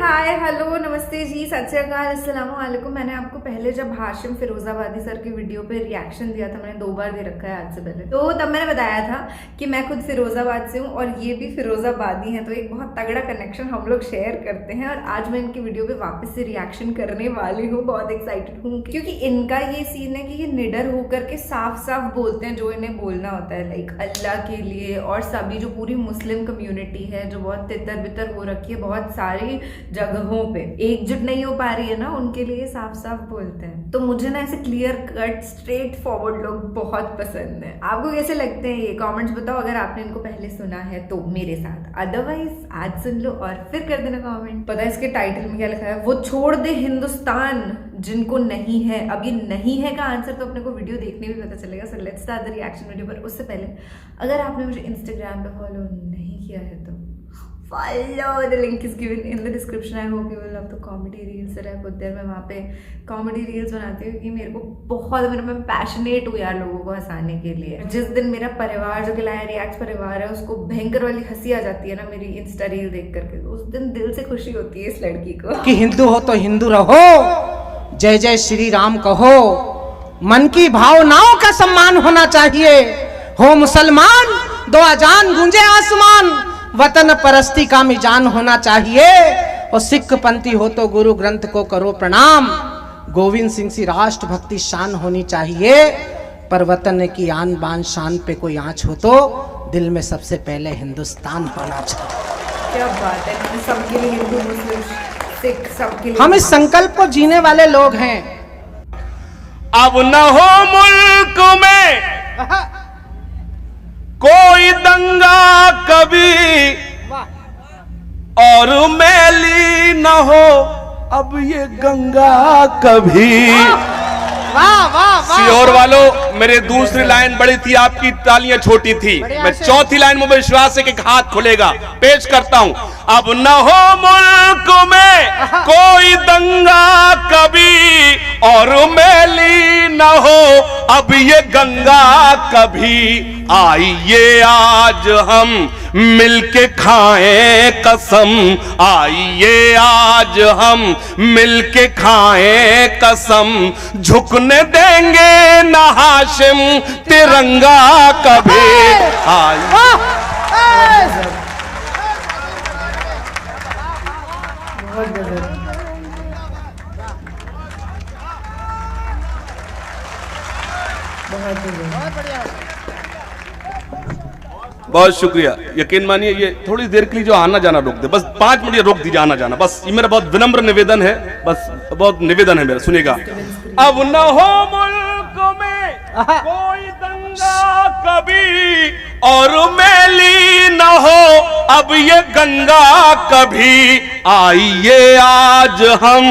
Hi hello नमस्ते जी, सत श्री अकाल, अस्सलाम वालेकुम। मैंने आपको पहले जब हाशिम फिरोजाबादी सर की वीडियो पे रिएक्शन दिया था, मैंने 2 बार दे रखा है आज से पहले, तो तब मैंने बताया था कि मैं खुद फिरोजाबाद से हूँ और ये भी फिरोजाबादी हैं, तो एक बहुत तगड़ा कनेक्शन हम लोग शेयर करते हैं। और आज मैं इनकी वीडियो पे वापस से रिएक्शन करने वाली हूँ, बहुत एक्साइटेड हूँ क्योंकि इनका ये सीन है कि ये निडर होकर के साफ साफ बोलते हैं जो इन्हें बोलना होता है, लाइक अल्लाह के लिए और सभी जो पूरी मुस्लिम कम्युनिटी है जो बहुत तितर बितर हो रखी है बहुत सारी जगहों पे, एकजुट नहीं हो पा रही है ना, उनके लिए साफ साफ बोलते हैं। तो मुझे ना ऐसे क्लियर कट स्ट्रेट फॉरवर्ड लोग बहुत पसंद है। आपको कैसे लगते हैं ये कमेंट्स बताओ, अगर आपने इनको पहले सुना है तो मेरे साथ, अदरवाइज आज सुन लो और फिर कर देना कमेंट। पता है इसके टाइटल में क्या लिखा है, वो छोड़ दे हिंदुस्तान जिनको नहीं है। अब ये नहीं है का आंसर तो अपने को वीडियो देखने भी पता चलेगा। So let's start the reaction video. पर उससे पहले अगर आपने मुझे इंस्टाग्राम पे फॉलो नहीं किया है तो follow, the link is given in the description. I hope you will love the comedy reels that I put there. मैं वहाँ पे कॉमेडी रील्स बनाती हूँ क्योंकि मेरे को बहुत मैं पैशनेट हूँ यार लोगों को हंसाने के लिए। जिस दिन मेरा परिवार जो खिलाया रिएक्ट परिवार है उसको भयंकर वाली हंसी आ जाती है ना मेरी इंस्टा रील देख करके, तो उस दिन दिल से खुशी होती है इस लड़की को कि हिंदू हो तो हिंदू रहो, जय जय श्री राम कहो, मन की भावनाओं का सम्मान होना चाहिए, हो मुसलमान दो अजान गूंजे आसमान, वतन परस्ती का मिजान होना चाहिए, और सिख पंथी हो तो गुरु ग्रंथ को करो प्रणाम, गोविंद सिंह सी राष्ट्र भक्ति शान होनी चाहिए, पर वतन की आन बान शान पे कोई आंच हो तो दिल में सबसे पहले हिंदुस्तान होना चाहिए। क्या बात है, सबके लिए हिंदू मुस्लिम सिख सबके लिए हम इस संकल्प को जीने वाले लोग हैं। अब न हो मुल्क में कोई दंगा कभी, और मैली न हो अब ये गंगा कभी। वाह वाह वाह। सीहोर वालों, मेरे दूसरी लाइन बड़ी थी, आपकी तालियां छोटी थी। मैं चौथी लाइन में विश्वास है कि हाथ खुलेगा, पेश करता हूं। अब न हो मुल्क में कोई दंगा कभी, और मैली न हो अब ये गंगा कभी। आइए आज हम मिलके खाएं कसम, आइए आज हम मिलके खाएं कसम, झुकने देंगे न हाशिम तिरंगा कभी। आइए बहुत शुक्रिया। यकीन मानिए ये थोड़ी देर के लिए जो आना जाना रोक दे, बस 5 मिनट रोक दीजिए आना जाना, बस ये मेरा बहुत विनम्र निवेदन है, बस बहुत निवेदन है मेरा, सुनिएगा। अब न हो मुल्क में कोई दंगा कभी, और मैली न हो अब ये गंगा कभी। आइए आज हम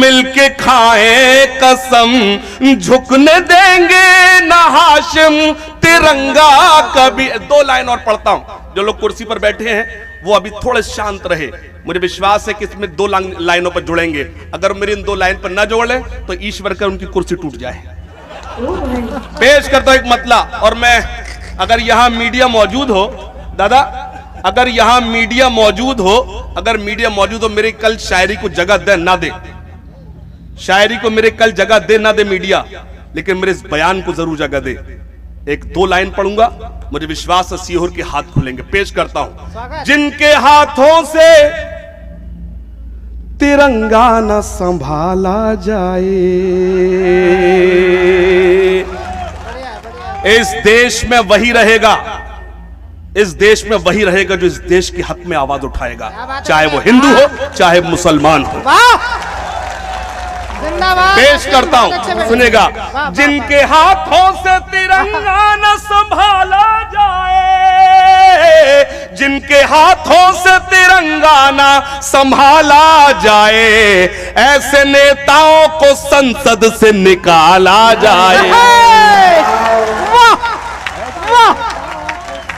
मिलके खाएं कसम, झुकने देंगे न हाशिम तिरंगा कभी। 2 लाइन और पढ़ता हूं, जो लोग कुर्सी पर बैठे हैं वो अभी थोड़े शांत रहे। मुझे विश्वास है कि इसमें 2 लाइनों पर जुड़ेंगे, अगर मेरी इन 2 लाइन पर न जोड़े तो ईश्वर कर उनकी कुर्सी टूट जाए। पेश करता हूं एक मतला, और मैं अगर यहां मीडिया मौजूद हो, दादा अगर यहां मीडिया मौजूद हो, अगर मीडिया मौजूद हो, मेरी कल शायरी को जगह दे ना दे, शायरी को मेरे कल जगह दे ना दे मीडिया, लेकिन मेरे इस बयान को जरूर जगह दे। एक 2 लाइन पढ़ूंगा, मुझे विश्वास है सीहोर के हाथ खुलेंगे। पेश करता हूं, जिनके हाथों से तिरंगा न संभाला जाए, इस देश में वही रहेगा, इस देश में वही रहेगा जो इस देश के हक में आवाज उठाएगा, चाहे वो हिंदू हो चाहे मुसलमान हो। पेश करता हूं, सुनेगा। जिनके हाथों से तिरंगा न संभाला जाए, जिनके हाथों से तिरंगा न संभाला जाए, ऐसे नेताओं को संसद से निकाला जाए।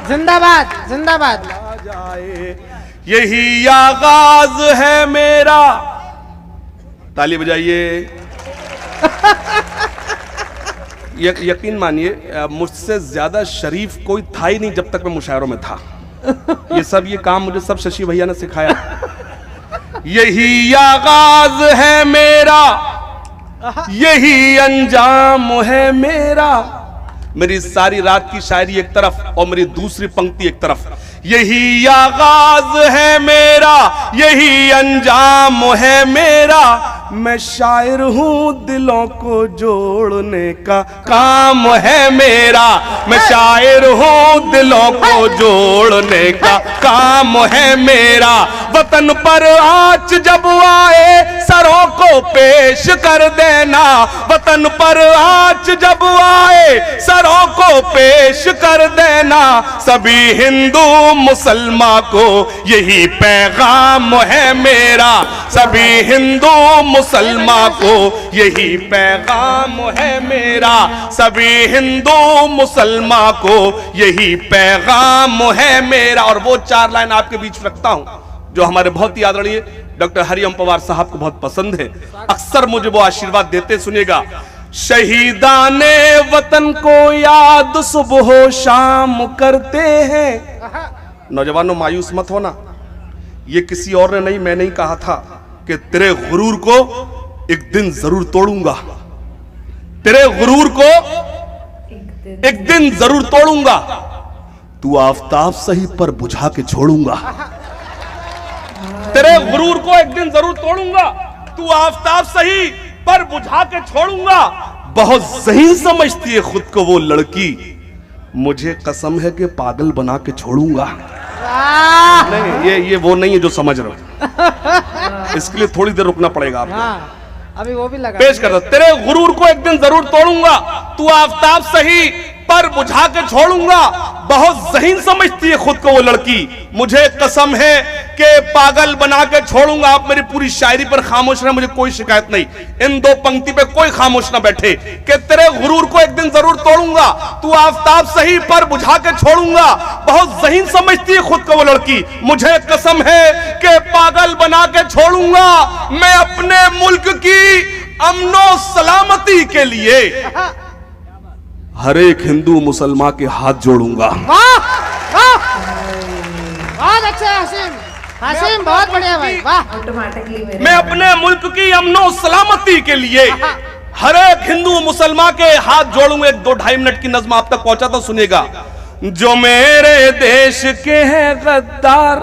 जिंदाबाद जिंदाबाद। यही आगाज है मेरा, ताली बजाइए। यकीन मानिए मुझसे ज्यादा शरीफ कोई था ही नहीं जब तक मैं मुशायरों में था। ये काम मुझे सब शशि भैया ने सिखाया। यही आगाज है मेरा, यही अंजाम है मेरा। मेरी सारी रात की शायरी एक तरफ और मेरी दूसरी पंक्ति एक तरफ। यही आगाज है मेरा, यही अंजाम है मेरा। मैं शायर हूं, दिलों को जोड़ने का काम है मेरा। मैं शायर हूं, दिलों को जोड़ने का काम है मेरा। वतन पर आँच जब आए, सरों को पेश कर देना। वतन पर आँच जब आए, सरों को पेश कर देना। सभी हिंदू मुसलमान को यही पैगाम है मेरा। सभी हिंदू मुसलमान को यही पैगाम है मेरा। सभी हिंदू मुसलमान को यही पैगाम है मेरा। और वो 4 लाइन आपके बीच रखता हूं जो हमारे बहुत ही आदरणीय डॉक्टर हरिओम पवार साहब को बहुत पसंद है। अक्सर मुझे वो आशीर्वाद देते, सुनिएगा। शहीदाने वतन को याद सुबह शाम करते हैं। नौजवानों, मायूस मत होना, ये किसी और ने नहीं, मैंने ही कहा था कि तेरे गुरूर को एक दिन जरूर तोड़ूंगा। तेरे गुरूर को एक दिन जरूर तोड़ूंगा। तू आफताब सही पर बुझा के छोड़ूंगा। तेरे गुरूर को एक दिन जरूर तोड़ूंगा। तू आफताब सही पर बुझा के छोड़ूंगा। बहुत ज़हीन समझती है खुद को वो लड़की, मुझे कसम है कि पागल बना के छोड़ूंगा। नहीं, ये वो नहीं है जो समझ रहे हो। इसके लिए थोड़ी देर रुकना पड़ेगा आपको। अभी वो भी लगा पेश कर दो। तेरे गुरूर को एक दिन जरूर तोड़ूंगा। तू आफताब सही पर बुझा के छोड़ूंगा। बहुत ज़हीन समझती है खुद को वो लड़की, मुझे कसम है कि पागल बना के छोड़ूंगा। आप मेरी पूरी शायरी पर खामोश रहे, मुझे कोई शिकायत नहीं। इन 2 पंक्ति पे कोई खामोश ना बैठे कि तेरे गुरूर को एक दिन जरूर तोड़ूंगा। तू आफताब सही पर बुझा के छोड़ूंगा। बहुत ज़हीन समझती है खुद को वो लड़की, मुझे कसम है कि पागल बना के छोड़ूंगा। मैं अपने मुल्क की अमनो सलामती के लिए हर एक हिंदू मुसलमान के हाथ जोड़ूंगा। बहुत अच्छा हाशिम, हाशिम बहुत बढ़िया भाई, वाह। ऑटोमेटिकली मैं अपने मुल्क की अमनो सलामती के लिए हर एक हिंदू मुसलमान के हाथ जोड़ूंगा। 1-2-2.5 मिनट की नज़्म आप तक पहुंचा तो सुनिएगा। जो मेरे देश के हैं गद्दार।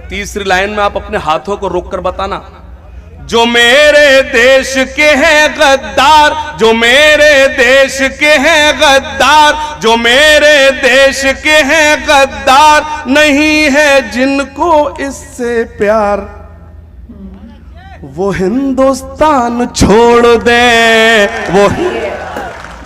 तीसरी लाइन में आप अपने हाथों को रोक कर बताना। जो मेरे देश के हैं गद्दार, जो मेरे देश के हैं गद्दार, जो मेरे देश के हैं गद्दार, नहीं है जिनको इससे प्यार, वो हिंदुस्तान छोड़ दे। वो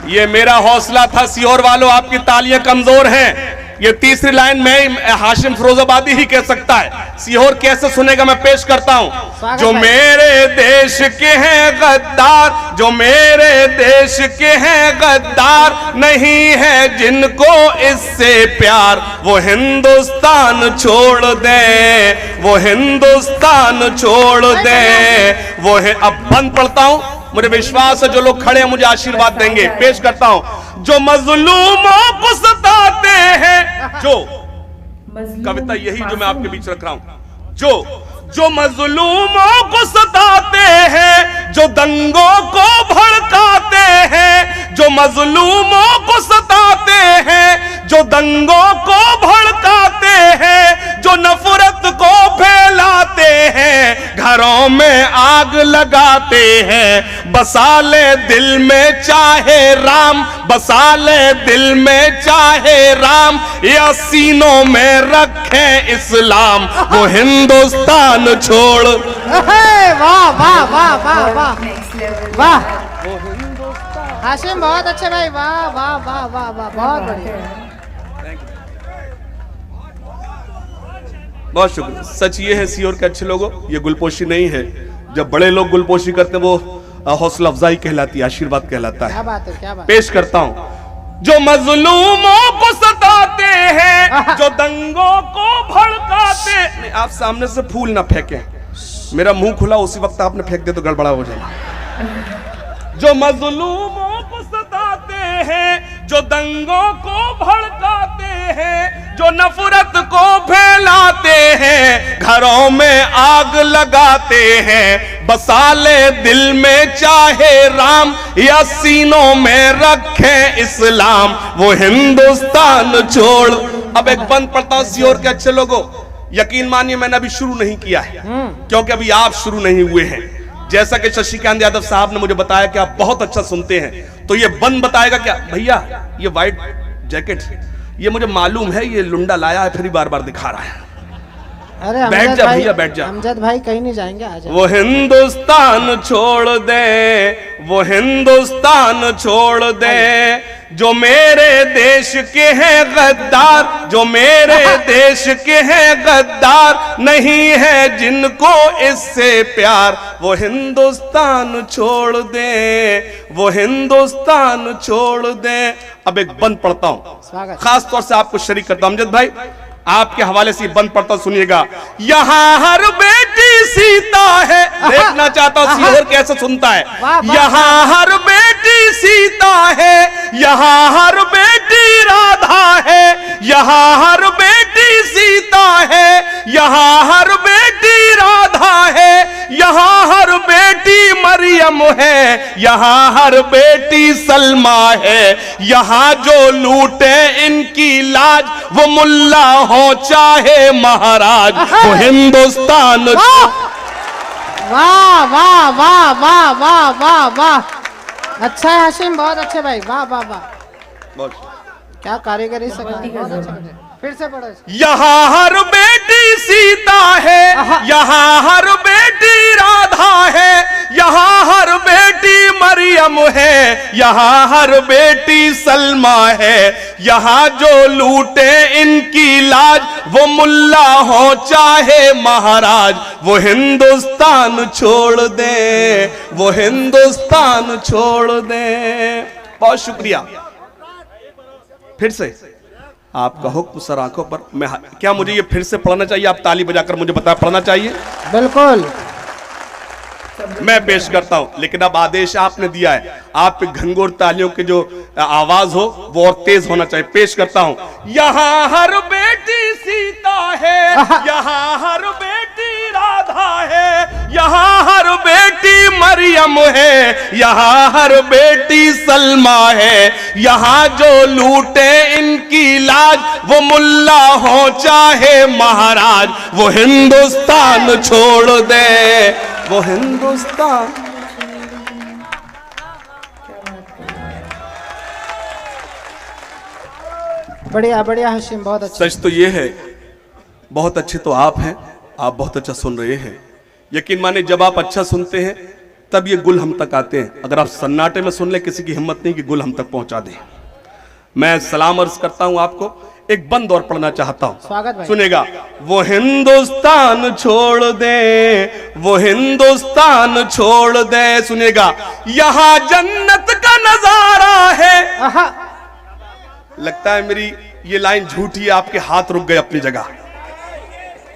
ये मेरा हौसला था सीहोर वालों, आपकी तालियां कमजोर हैं। ये तीसरी लाइन में हाशिम फिरोजाबादी ही कह सकता है, सीहोर कैसे सुनेगा? मैं पेश करता हूं। जो मेरे देश के हैं गद्दार, जो मेरे देश के हैं गद्दार, नहीं है जिनको इससे प्यार, वो हिंदुस्तान छोड़ दे, वो हिंदुस्तान छोड़ दे। वो है, अब बंद पढ़ता हूं, मुझे विश्वास है जो लोग खड़े हैं मुझे आशीर्वाद देंगे। पेश करता हूं। जो मजलूमों को सताते हैं, जो कविता यही जो मैं आपके बीच रख रहा हूं। जो मजलूमों को सताते हैं, जो दंगों को भड़काते हैं, जो मजलूमों को सताते हैं, जो दंगों को भड़काते हैं, जो नफरत को फैलाते हैं, घरों में आग लगाते हैं, बसा ले दिल में चाहे राम, बसा ले दिल में चाहे राम, या सीनों में रखे इस्लाम, वो हिंदुस्तान छोड़। वाह वाह वाह वाह वाह नेक्स्ट लेवल वाह। हाशिम बहुत अच्छे भाई, वाह वाह वाह वाह वाह, बहुत बढ़िया। बहुत शुक्रिया। सच ये है सीहोर के अच्छे लोगों, ये गुलपोशी नहीं है। जब बड़े लोग गुलपोशी करते हैं वो हौसला अफजाई कहलाती है, आशीर्वाद कहलाता है। क्या बात है, क्या बात। पेश करता हूं। जो मजलूमों को सताते हैं, जो दंगों को भड़काते। नहीं, आप सामने से फूल ना फेंकें, मेरा मुंह खुला उसी वक्त आपने फेंक दे तो गड़बड़ा हो जाएगा। जो मजलूमों को सताते हैं, जो दंगों को भड़काते हैं, जो नफरत को फैलाते हैं, घरों में आग लगाते हैं, बसा ले दिल में चाहे राम या सीनों में रखे इस्लाम, वो हिंदुस्तान छोड़। अब एक बंद पढ़ता हूं सीहोर के अच्छे लोगों, यकीन मानिए मैंने अभी शुरू नहीं किया है, क्योंकि अभी आप शुरू नहीं हुए हैं। जैसा कि शशिकांत यादव साहब ने मुझे बताया कि आप बहुत अच्छा सुनते हैं, तो ये बंद बताएगा क्या? भैया ये व्हाइट जैकेट ये मुझे मालूम है, ये लुंडा लाया है, फिर ही बार बार दिखा रहा है। अरे बैठ जा भैया, बैठ जा। अमजद भाई कहीं नहीं जाएंगे, आ जाओ। वो हिंदुस्तान छोड़ दे, वो हिंदुस्तान छोड़ दे, जो मेरे देश के हैं गद्दार, जो मेरे देश के हैं गद्दार, नहीं है जिनको इससे प्यार, वो हिंदुस्तान छोड़ दे, वो हिंदुस्तान छोड़ दे। अब एक बंद पढ़ता हूं, खास तौर से आपको शरीक करता हूं। अमजद भाई आपके हवाले से बंद पढ़ता सुनिएगा। यहाँ हर बेटी सीता है, देखना चाहता हूं सीहोर कैसे सुनता है। यहाँ हर बेटी सीता है, यहाँ हर बेटी राधा है, यहाँ हर बेटी सीता है, यहाँ हर बेटी राधा है, यहाँ हर बेटी मरियम है, यहाँ हर बेटी सलमा है, यहाँ जो लूटे इनकी लाज, वो मुल्ला हो चाहे महाराज, वो हिंदुस्तान। वाह वाह वाह वाह वाह वाह वाह, अच्छा है हाशिम, बहुत अच्छे भाई, वाह वाह वाह, क्या कारीगरी से, फिर से पढ़ो। यहाँ हर बेटी सीता है, यहाँ हर बेटी राधा है, यहाँ हर बेटी मरियम है, यहाँ हर बेटी सलमा है, यहाँ जो लूटे इनकी लाज, वो मुल्ला हो चाहे महाराज, वो हिंदुस्तान छोड़ दे, वो हिंदुस्तान छोड़ दे। बहुत शुक्रिया। फिर से आपका हुक्म सर आंखों पर। मैं क्या मुझे ये फिर से पढ़ना चाहिए? आप ताली बजाकर मुझे बताया पढ़ना चाहिए? बिल्कुल, मैं पेश करता हूं, लेकिन अब आदेश आपने दिया है, आप घनघोर तालियों की जो आवाज हो वो और तेज होना चाहिए। पेश करता हूं। यहाँ हर बेटी सीता है, यहाँ हर बेटी राधा है, यहाँ हर बेटी मरियम है, यहाँ हर बेटी सलमा है, यहाँ जो लूटे इनकी लाज, वो मुल्ला हो चाहे महाराज, वो हिंदुस्तान छोड़ दे, वो हिंदुस्तान। बढ़िया बढ़िया हाशिम, बहुत अच्छा। सच तो ये है, बहुत अच्छे तो आप हैं, आप बहुत अच्छा सुन रहे हैं। यकीन माने जब आप अच्छा सुनते हैं तब ये गुल हम तक आते हैं। अगर आप सन्नाटे में सुन ले, किसी की हिम्मत नहीं कि गुल हम तक पहुंचा दें। मैं सलाम अर्ज करता हूं आपको, एक बंद और पढ़ना चाहता हूं, स्वागत भाई। सुनेगा। वो हिंदुस्तान छोड़ दे, वो हिंदुस्तान छोड़ दे, सुनेगा। यहाँ जन्नत का नजारा है। लगता है मेरी ये लाइन झूठी है, आपके हाथ रुक गए अपनी जगह।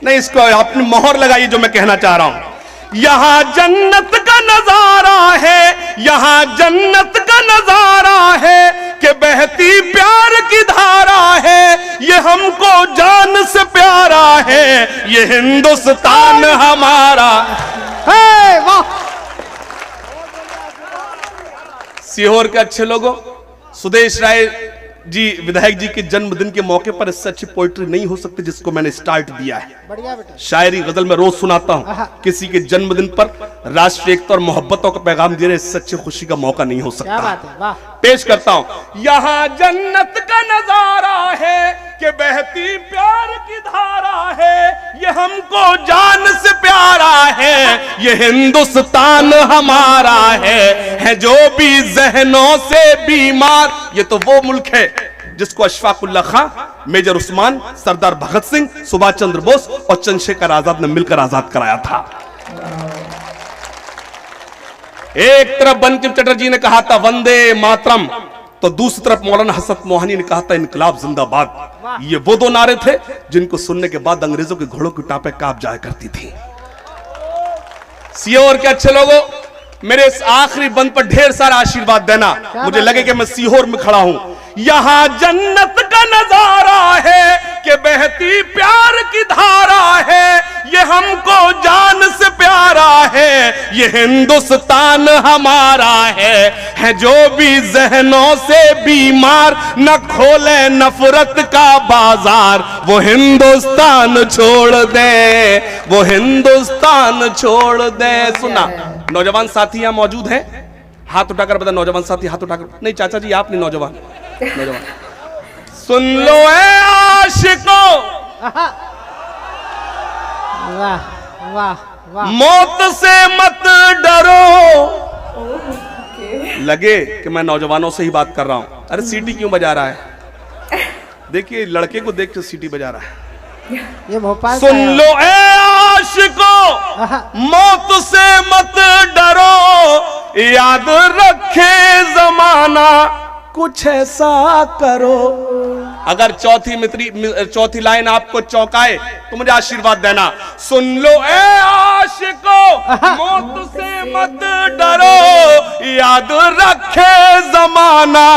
नहीं, इसको आपने मोहर लगाई जो मैं कहना चाह रहा हूं। यहाँ जन्नत का नजारा है, यहाँ जन्नत का नजारा है, कि बहती प्यार की धारा है, ये हमको जान से प्यारा है, ये हिंदुस्तान हमारा है। वाह! सीहोर के अच्छे लोगों, सुदेश राय जी विधायक जी के जन्मदिन के मौके पर इससे अच्छी पोइट्री नहीं हो सकती जिसको मैंने स्टार्ट दिया है। बढ़िया बेटा। शायरी गजल में रोज सुनाता हूं, किसी के जन्मदिन पर राष्ट्रीय एकता और मोहब्बतों का पैगाम दे रहे, इससे अच्छी खुशी का मौका नहीं हो सकता। क्या बात है, वाह। पेश करता हूं। यहाँ जन्नत का नजारा है, कि बहती प्यार की धारा है, ये हमको जान से प्यारा है, ये हिंदुस्तान हमारा है जो भी जहनों से बीमार। ये तो वो मुल्क है जिसको अशफाकुल्ला खां, मेजर उस्मान, सरदार भगत सिंह, सुभाष चंद्र बोस और चंद्रशेखर आजाद ने मिलकर आजाद कराया था। एक तरफ बंकिम चटर्जी ने कहा था वंदे मातरम, तो दूसरी तरफ मौलाना हसरत मोहानी ने कहा था इनकलाब जिंदाबाद। ये वो दो नारे थे जिनको सुनने के बाद अंग्रेजों के घोड़ों की टापें कांप जाया करती थी। सीहोर के अच्छे लोगों, मेरे इस आखिरी बंद पर ढेर सारा आशीर्वाद देना, मुझे लगे कि मैं सीहोर में खड़ा हूं। यहाँ जन्नत का नजारा है, कि बहती प्यार की धारा है, ये हमको जान से प्यारा है, ये हिंदुस्तान हमारा है जो भी जहनों से बीमार, न खोले नफरत का बाजार, वो हिंदुस्तान छोड़ दे, वो हिंदुस्तान छोड़ दे। सुना, नौजवान साथी यहाँ मौजूद हैं, हाथ उठाकर बता, नौजवान साथी हाथ उठाकर, नहीं चाचा जी आप नहीं, नौजवान नौजवान सुन लो ए आशिकों, वाह वाह वाह। मौत से मत डरो। लगे कि मैं नौजवानों से ही बात कर रहा हूं। अरे सीटी क्यों बजा रहा है? देखिए लड़के को देख के सीटी बजा रहा है। ये भोपाल सुन लो ए आशिकों, मौत से मत डरो, याद रखे जमाना, कुछ ऐसा करो। अगर चौथी लाइन आपको चौंकाए तो मुझे आशीर्वाद देना। सुन लो ए आशिकों, मौत से मत डरो, याद रखे जमाना,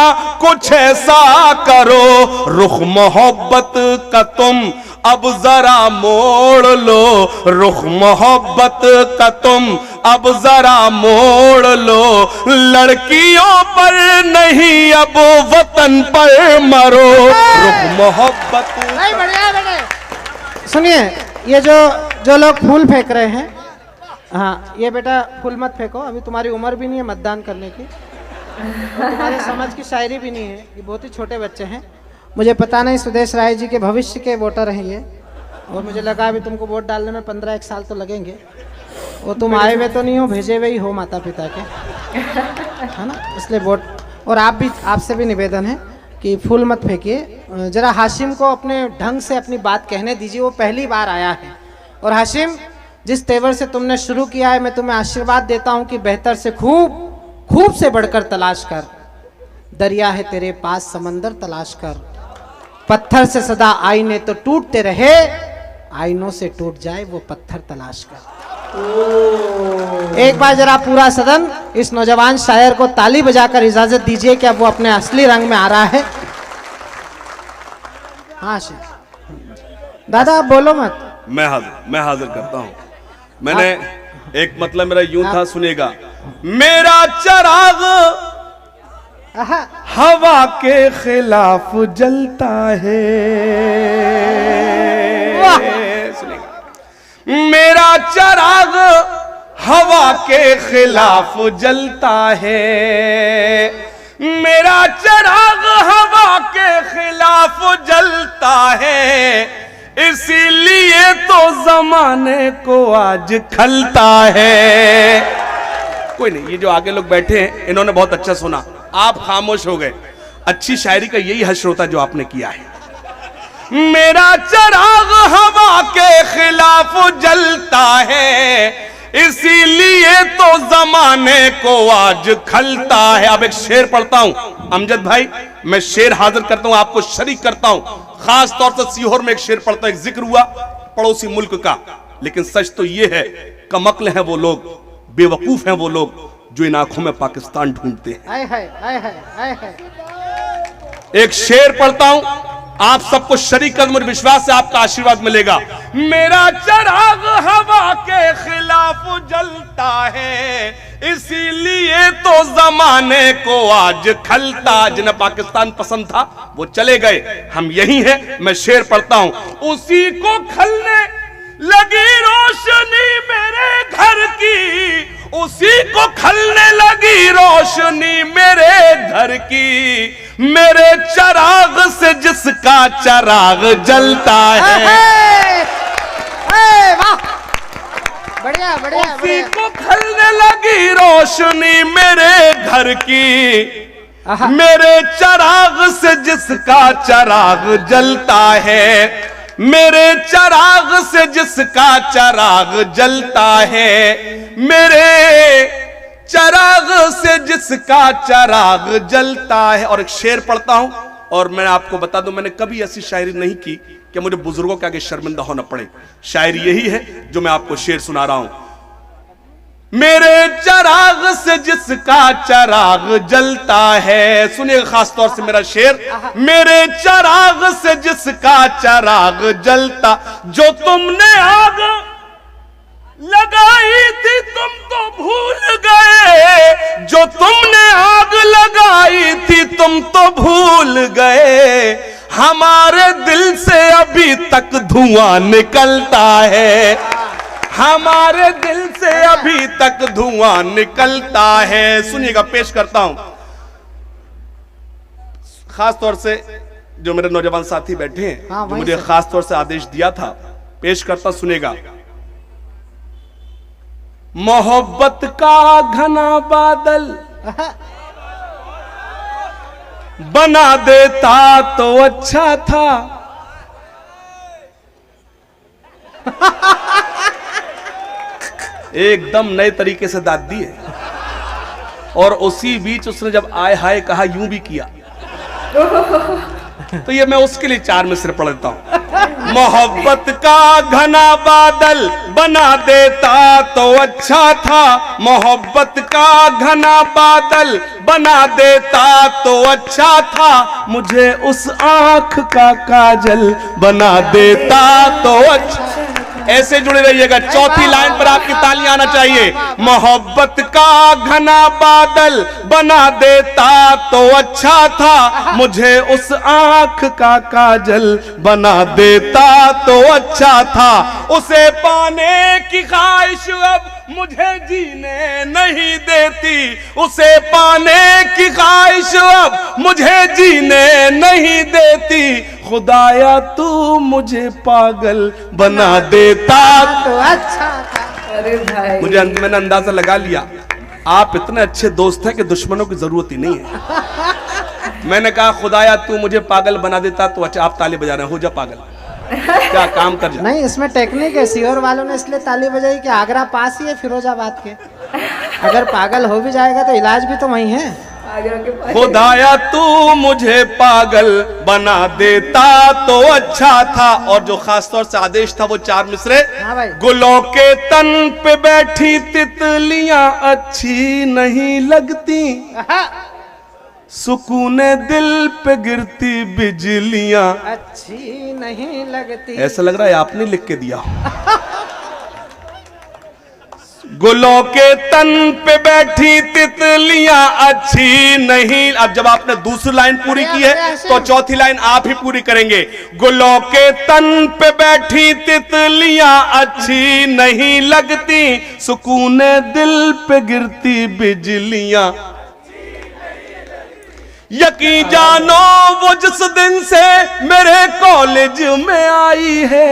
कुछ ऐसा करो, रुख मोहब्बत का तुम अब जरा मोड़ लो, रुख मोहब्बत का तुम अब जरा मोड़ लो, लड़कियों पर नहीं अब वतन पर मरो, रुख मोहब्बत। सुनिए, ये जो लोग फूल फेंक रहे हैं, हाँ ये बेटा फूल मत फेंको, अभी तुम्हारी उम्र भी नहीं है मतदान करने की, और तुम्हारे समझ की शायरी भी नहीं है, ये बहुत ही छोटे बच्चे हैं। मुझे पता नहीं सुदेश राय जी के भविष्य के वोटर हैं ये, और मुझे लगा अभी तुमको वोट डालने में 15-1 साल तो लगेंगे, वो तुम आए हुए तो नहीं हो, भेजे हुए ही हो माता पिता के, है ना, इसलिए वोट। और आप भी, आपसे भी निवेदन है कि फूल मत फेंकिए, जरा हाशिम को अपने ढंग से अपनी बात कहने दीजिए, वो पहली बार आया है। और हाशिम, जिस तेवर से तुमने शुरू किया है, मैं तुम्हें आशीर्वाद देता हूँ कि बेहतर से खूब से बढ़कर तलाश कर, दरिया है तेरे पास समंदर तलाश कर, पत्थर से सदा आईने तो टूटते रहे, आईनों से टूट जाए वो पत्थर तलाश कर। एक बार जरा पूरा सदन इस नौजवान शायर को ताली बजाकर इजाजत दीजिए कि अब वो अपने असली रंग में आ रहा है। हाँ दादा आप बोलो मत। मैं हाजिर करता हूं। मैंने एक मतलब मेरा यूं था, सुनेगा, मेरा चिराग हवा के खिलाफ जलता है, मेरा चिराग हवा के खिलाफ जलता है, मेरा चिराग हवा के खिलाफ जलता है, इसीलिए तो जमाने को आज खलता है। कोई नहीं, ये जो आगे लोग बैठे हैं इन्होंने बहुत अच्छा सुना, आप खामोश हो गए। अच्छी शायरी का यही हश्र होता जो आपने किया है। मेरा चिराग हवा के खिलाफ जलता है, इसीलिए तो जमाने को आज खलता है। अब एक शेर पढ़ता हूं अमजद भाई, मैं शेर हाजिर करता हूं, आपको शरीक करता हूं। खास तौर से सीहोर में एक शेर पढ़ता हूं, एक जिक्र हुआ पड़ोसी मुल्क का, लेकिन सच तो ये है, कमक्ल हैं वो लोग, बेवकूफ हैं वो लोग जो इन आंखों में पाकिस्तान ढूंढते हैं। आए हाय, आए हाय, आए हाय। एक शेर पढ़ता हूं, आप सबको शरीक कर, मुझे विश्वास है आपका आशीर्वाद मिलेगा। मेरा चिराग हवा के खिलाफ जलता है, इसीलिए तो जमाने को आज खलता। जिन्हें पाकिस्तान पसंद था वो चले गए, हम यही हैं। मैं शेर पढ़ता हूं, उसी को खलने लगी रोशनी मेरे घर की, उसी को खलने लगी रोशनी मेरे घर की, मेरे चिराग से जिसका चिराग जलता है। वाह, बढ़िया बढ़िया। उसी को खलने लगी रोशनी मेरे घर की, मेरे चिराग से जिसका चिराग जलता है, मेरे चिराग से जिसका चिराग जलता है, मेरे चिराग से जिसका चिराग जलता है। और एक शेर पढ़ता हूं, और मैं आपको बता दूं, मैंने कभी ऐसी शायरी नहीं की कि मुझे बुजुर्गों के आगे शर्मिंदा होना पड़े। शायरी यही है जो मैं आपको शेर सुना रहा हूं। मेरे चराग से जिसका चराग जलता है, सुनिए खास तौर से मेरा शेर, मेरे चराग से जिसका चराग जलता, जो तुमने आग लगाई थी तुम तो भूल गए, जो तुमने आग लगाई थी तुम तो भूल गए, हमारे दिल से अभी तक धुआं निकलता है, हमारे दिल से अभी तक धुआं निकलता है। सुनिएगा, पेश करता हूं खास तौर से जो मेरे नौजवान साथी बैठे हैं, जो मुझे खास तौर से आदेश दिया था, पेश करता, सुनेगा। मोहब्बत का घना बादल बना देता तो अच्छा था, एकदम नए तरीके से दाद दी है, और उसी बीच उसने जब आय हाय कहा यूं भी किया, तो ये मैं उसके लिए 4 मिसरे पढ़ देता हूं। मोहब्बत का घना बादल बना देता तो अच्छा था, मोहब्बत का घना बादल बना देता तो अच्छा था, मुझे उस आंख का काजल बना देता तो अच्छा। ऐसे जुड़े रहिएगा, चौथी लाइन पर आपकी तालियां आना चाहिए। मोहब्बत का घना बादल बना देता तो अच्छा था, मुझे उस आंख का काजल बना देता तो अच्छा था, उसे पाने की ख्वाहिश अब मुझे जीने नहीं देती, उसे पाने की ख्वाहिश अब मुझे जीने नहीं देती, खुदाया तू मुझे पागल बना देता तो अच्छा था। अरे भाई, मुझे मैंने अंदाजा लगा लिया आप इतने अच्छे दोस्त हैं कि दुश्मनों की जरूरत ही नहीं है। मैंने कहा खुदाया तू मुझे पागल बना देता तो अच्छा, आप ताली बजा रहे हैं, हो जा पागल, क्या काम कर जा। नहीं, इसमें टेक्निक है, सीहोर वालों ने इसलिए ताली बजाई कि आगरा पास ही है फिरोजाबाद के, अगर पागल हो भी जाएगा तो इलाज भी तो वहीं है। खुदाया तू मुझे पागल बना देता तो अच्छा था। और जो खास तौर से आदेश था वो 4 मिसरे। गुलों के तन पे बैठी तितलियां अच्छी नहीं लगती, सुकूने दिल पे गिरती बिजलियां अच्छी नहीं लगती। ऐसा लग रहा है आपने लिख के दिया। गुलों के तन पे बैठी तितलियां अच्छी नहीं। अब जब आपने दूसरी लाइन पूरी की है तो चौथी लाइन आप ही पूरी करेंगे। गुलों के तन पे बैठी तितलियां अच्छी नहीं लगती, सुकूने दिल पे गिरती बिजलियां। यकीन जानो वो जिस दिन से मेरे कॉलेज में आई है,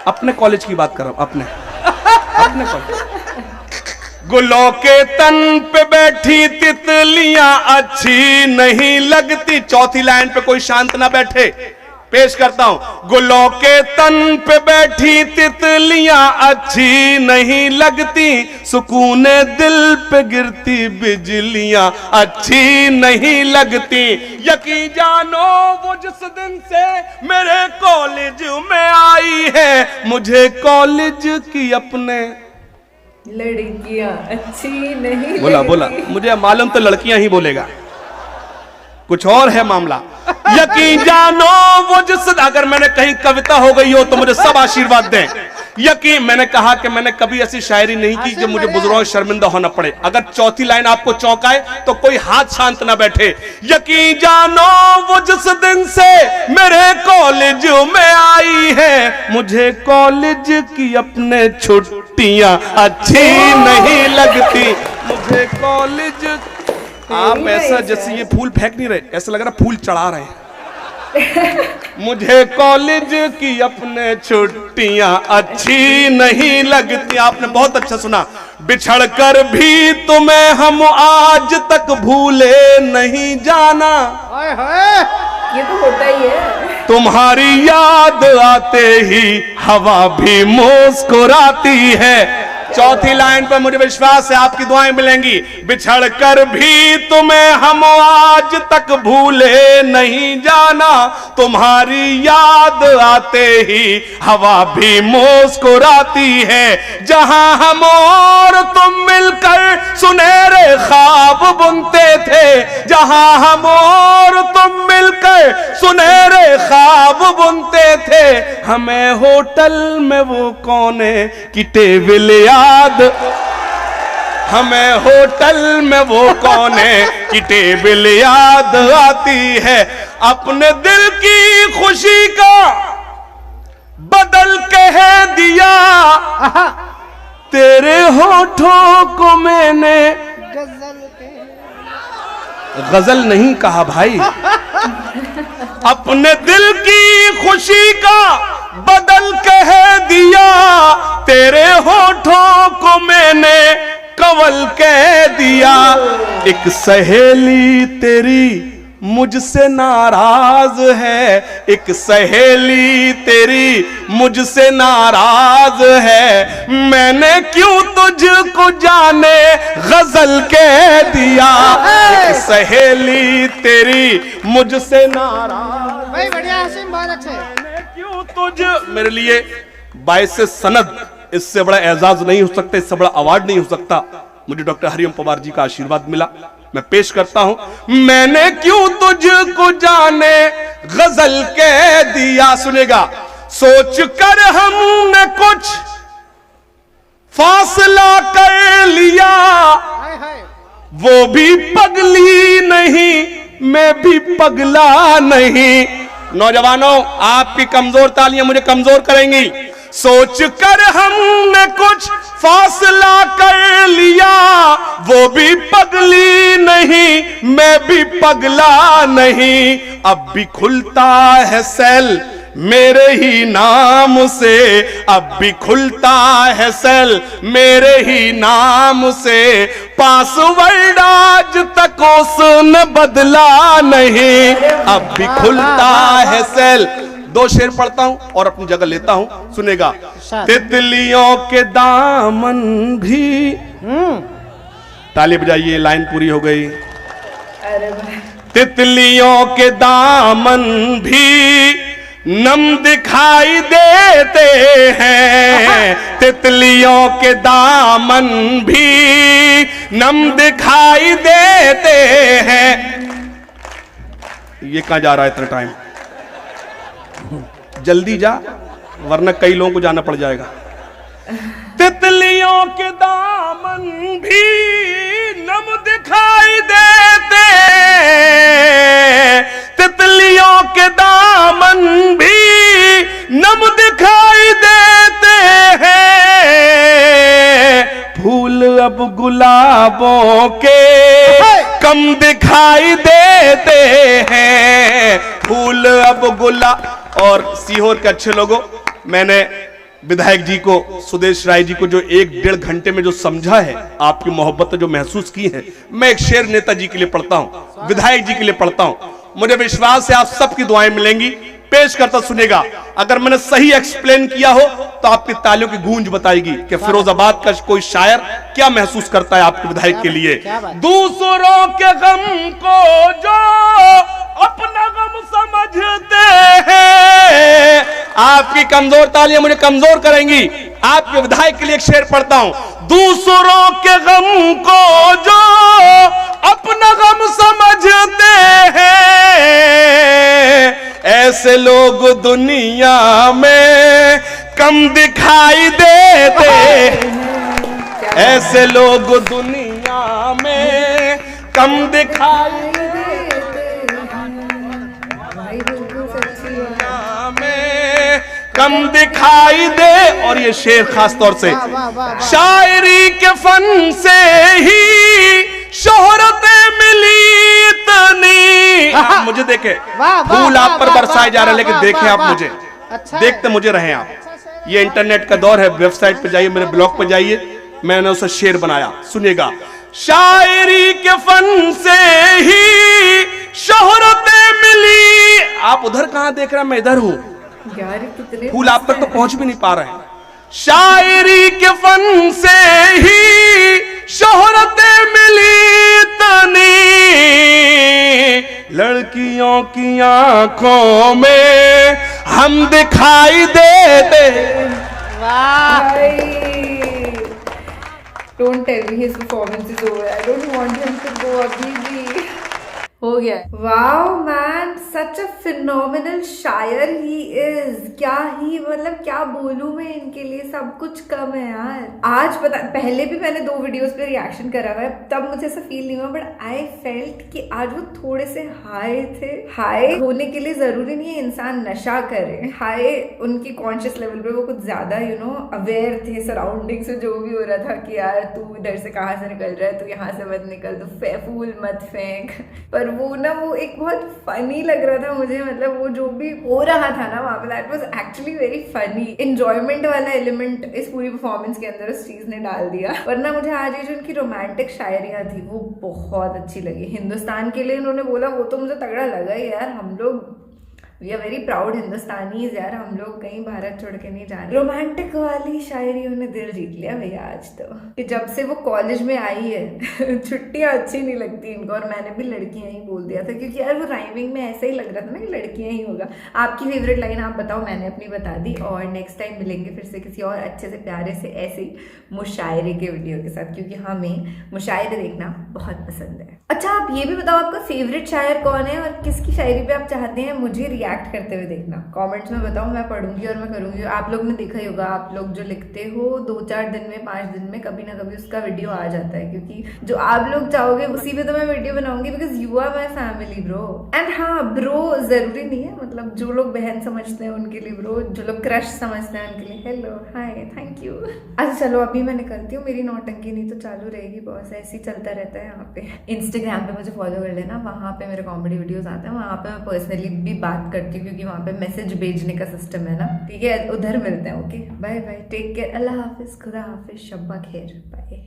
अपने कॉलेज की बात कर रहा हूं, अपने कॉलेज। गुलों के तन पे बैठी तितलियां अच्छी नहीं लगती। चौथी लाइन पे कोई शांत ना बैठे, पेश करता हूं। गुलों के तन पे बैठी तितलियां अच्छी नहीं लगती, सुकूने दिल पे गिरती बिजलियां अच्छी नहीं लगती। यकीन जानो वो जिस दिन से मेरे कॉलेज में आई है, मुझे कॉलेज की अपने लड़कियां अच्छी नहीं बोला मुझे मालूम तो लड़कियां ही बोलेगा, कुछ और है मामला। यकीन जानो वो जिस, अगर मैंने कहीं कविता हो गई हो तो मुझे सब आशीर्वाद दें। यकीन, मैंने कहा कि मैंने कभी ऐसी शायरी नहीं की जो मुझे बुजुर्गों शर्मिंदा होना पड़े। अगर चौथी लाइन आपको चौंकाए तो कोई हाथ शांत ना बैठे। यकीन जानो वो जिस दिन से मेरे कॉलेज में आई है, मुझे कॉलेज की अपने छुट्टियां अच्छी नहीं लगती। मुझे कॉलेज, आप ऐसा जैसे ये फूल फेंक नहीं रहे, ऐसा लग रहा फूल चढ़ा रहे हैं। मुझे कॉलेज की अपने छुट्टियां अच्छी नहीं लगती। आपने बहुत अच्छा सुना। बिछड़ कर भी तुम्हें हम आज तक भूले नहीं जाना, ये तो होता ही है। तुम्हारी याद आते ही हवा भी मुस्कुराती है। चौथी लाइन पर मुझे विश्वास है आपकी दुआएं मिलेंगी। बिछड़ कर भी तुम्हें हम आज तक भूले नहीं जाना, तुम्हारी याद आते ही हवा भी मुस्कुराती है। जहां हम और तुम मिलकर सुनहरे ख्वाब बुनते थे, जहां हम और तुम मिलकर सुनहरे ख्वाब बुनते थे, हमें होटल में वो कोने की टेबल याद, हमें होटल में वो कोने की टेबल याद आती है। अपने दिल की खुशी का बदल कह दिया, तेरे होठों को मैंने गजल नहीं कहा भाई, अपने दिल की खुशी का बदल कह दिया, तेरे होठों को मैंने कवल कह दिया। एक सहेली तेरी मुझसे नाराज है, एक सहेली तेरी मुझसे नाराज है, मैंने क्यों तुझको जाने गजल कह दिया। एक सहेली तेरी मुझसे नाराज, भाई बढ़िया हसीन, बहुत अच्छे। मैंने क्यों तुझ, मेरे लिए 22 सनद, इससे बड़ा एजाज नहीं हो सकता, इससे बड़ा अवार्ड नहीं हो सकता। मुझे डॉक्टर हरिओम पवार जी का आशीर्वाद मिला, मैं पेश करता हूं। मैंने क्यों तुझको जाने गजल कह दिया। सुनेगा, सोच कर हमने कुछ फासला कर लिया, वो भी पगली नहीं मैं भी पगला नहीं। नौजवानों, आपकी कमजोर तालियां मुझे कमजोर करेंगी। सोच कर हमने कुछ फासला कर लिया, वो भी पगली नहीं मैं भी पगला नहीं। अब भी खुलता है सेल मेरे ही नाम से, अब भी खुलता है सेल मेरे ही नाम से, पासवर्ड आज तक उसने बदला नहीं। अब भी खुलता है सेल। 2 शेर पढ़ता हूं और अपनी जगह लेता हूं, सुनेगा। तितलियों के दामन भी, ताली बजाइए, लाइन पूरी हो गई। तितलियों के दामन भी नम दिखाई देते हैं, तितलियों के दामन भी नम दिखाई देते हैं। ये कहां जा रहा है इतना टाइम, जल्दी जा वरना कई लोगों को जाना पड़ जाएगा। तितलियों के दामन भी नम दिखाई देते, तितलियों के दामन भी नम दिखाई देते हैं। फूल अब गुलाबों के कम दिखाई देते हैं, फूल अब गुलाब। और सीहोर के अच्छे लोगों, मैंने विधायक जी को, सुदेश राय जी को जो 1-1.5 घंटे में जो समझा है, आपकी मोहब्बत जो महसूस की है, मैं एक शेर नेताजी के लिए पढ़ता हूं, विधायक जी के लिए पढ़ता हूं। मुझे विश्वास है आप सबकी दुआएं मिलेंगी। पेश करता सुनेगा। अगर मैंने सही एक्सप्लेन किया हो तो आपकी तालियों की गूंज बताएगी कि फिरोजाबाद का कोई शायर क्या महसूस करता है आपके विधायक के लिए। दूसरों के गम को जो अपना गम समझते हैं, आपकी कमजोर तालियां मुझे कमजोर करेंगी। आपके विधायक के लिए एक शेर पढ़ता हूं। दूसरों के गम को जो अपना गम समझते हैं, ऐसे लोग दुनिया में कम दिखाई देते, ऐसे लोग दुनिया में कम दिखाई में कम दिखाई दे। और ये शेर खास तौर से शायरी के फन से ही शोहरतें मिली इतनी। आप मुझे देखे, फूल आप पर बरसाए जा रहे हैं, लेकिन देखें आप मुझे, देखते मुझे रहे आप। ये इंटरनेट का दौर है, वेबसाइट पे जाइए, मेरे ब्लॉग पे जाइए, मैंने उसे शेर बनाया, सुनिएगा। शायरी के फन से ही शोहरतें मिली। आप उधर कहां देख रहे हैं, मैं इधर हूं। फूल आप तक तो पहुंच भी नहीं पा रहे हैं। शायरी के फन से ही शोहरतें मिली तनी, लड़कियों की आंखों में हम दिखाई देते। वाह। Don't tell me his performance is over. I don't want him to go अभी भी। हो गया। Wow man, such a phenomenal शायर he is। क्या ही मतलब क्या बोलूं मैं, इनके लिए सब कुछ कम है यार। आज पता, पहले भी मैंने 2 वीडियोस पे रिएक्शन करा हुआ है, तब मुझे ऐसा फील नहीं हुआ, बट आई फेल्ट कि आज वो थोड़े से हाई थे। हाई होने के लिए जरूरी नहीं है इंसान नशा करे। हाई उनकी कॉन्शियस लेवल पे वो कुछ ज्यादा अवेयर थे सराउंडिंग से, जो भी हो रहा था कि यार तू इधर से कहाँ से निकल रहा है, तू यहाँ से मत निकल, तू फूल मत फेंक। पर वो एक बहुत फनी लग रहा था मुझे, मतलब वो जो भी हो रहा था ना वहाँ पे, that was actually very funny. Enjoyment वाला एलिमेंट इस पूरी परफॉर्मेंस के अंदर उस चीज ने डाल दिया। वरना मुझे आज ये जो उनकी रोमांटिक शायरियाँ थी वो बहुत अच्छी लगी। हिंदुस्तान के लिए उन्होंने बोला वो तो मुझे तगड़ा लगा ही यार। हम लोग we are very proud Hindustanis यार, हम लोग कहीं भारत छोड़ के नहीं जा रहे। रोमांटिक वाली शायरी ने दिल जीत लिया भैया आज तो। कि जब से वो कॉलेज में आई है छुट्टियां अच्छी नहीं लगती इनको, और मैंने भी लड़कियां ही बोल दिया था क्योंकि यार वो राइमिंग में ऐसे ही लग रहा था ना कि लड़कियां ही होगा। आपकी फेवरेट लाइन आप बताओ, मैंने अपनी बता दी। और नेक्स्ट टाइम मिलेंगे फिर से किसी और अच्छे से प्यारे से ऐसे ही मुशायरे के वीडियो के साथ, क्योंकि हमें मुशायरे देखना बहुत पसंद है। अच्छा आप ये भी बताओ आपका फेवरेट शायर कौन है, और किसकी शायरी पे आप चाहते हैं मुझे रिएक्ट करते हुए देखना। कमेंट्स में बताओ, मैं पढ़ूंगी और मैं करूंगी। आप लोग ने देखा ही होगा, आप लोग जो लिखते हो 2-4 दिन में 5 दिन में कभी ना कभी उसका वीडियो आ जाता है, क्योंकि जो आप लोग चाहोगे उसी पे तो मैं वीडियो बनाऊंगी, because you are my family bro. And हाँ ब्रो जरूरी नहीं है, मतलब जो लोग बहन समझते हैं उनके लिए ब्रो, जो लोग क्रश समझते हैं उनके लिए हेलो हाय थैंक यू। अच्छा चलो अभी मैं निकलती हूँ, मेरी नौटंकी नहीं तो चालू रहेगी, बॉस ऐसे ही चलता रहता है यहाँ पे। इंस्टाग्राम पे मुझे फॉलो कर लेना, वहाँ पे मेरे कॉमेडी वीडियोस आते हैं, वहाँ पे मैं पर्सनली भी बात करती हूँ क्योंकि वहाँ पे मैसेज भेजने का सिस्टम है ना, ठीक है। उधर मिलते हैं, okay bye bye, take care, अल्लाह हाफिज, खुदा हाफिज, शब्बा खैर, बाय।